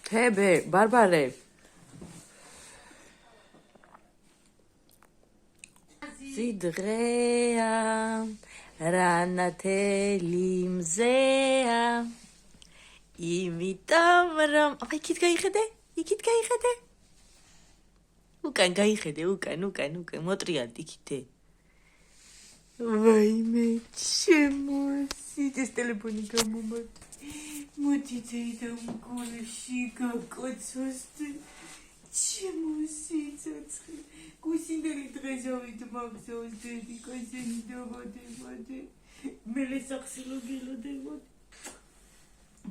თებე, ბარბარე. ზიდღეა, რანათელი მზეა. იმიტომ რომ იქით გაიხედე? იქით გაიხედე? უკან გაიხედე, უკან, მოტრიალდი იქითე. ვაიმე, შემოსით ეს ტელეფონი გამომატ. მოდი და უმკოლში გაკოცოსთ. შემოსიცოცხლე. გუსინდელი დღესავით მაგზავს დედი კოზენი დავადებოდე. მელე სახსილო გილოდებოდე.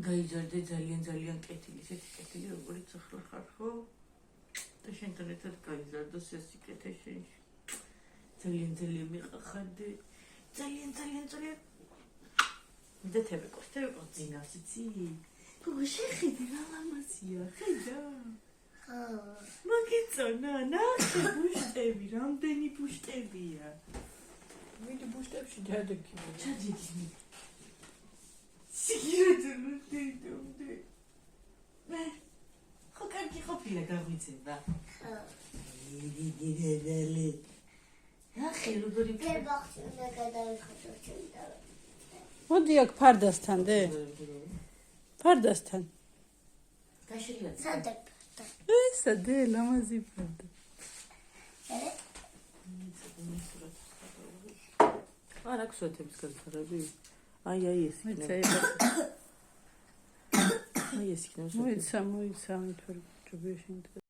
გაიძარდე ძალიან კეთილი, ესეთი კეთილი როგორც ახლა ხარ, ხო? და შენთან ერთად გაიზარდო სესიკეთე შენში. ძალიან მიყახადე. ძალიან. და თებე წინავს იცი? გოგო შეხედე რა ლამაზია, ხედა? ხო. მოგეწონა, ნახე ბუშტები, რამდენი ბუშტებია. მიდი ბუშტებში ჯადექი. სიგირეთუნდე. ხო კარგი ყოფილა გაღვიძება. ხო. დიდი. ნახე როგორი ფერბახში უნდა გადავიხადო ჩემდა. მოდი აქ ფარდასთან დე. ფარდასთან. გაშლია. სადე. ესა დე ლამაზი ფარდა. არ აქვს ეთების გასწრები? აი ეს იქნება. აი ეს იქნება. მოიცა, მითურ ჯობია შენ.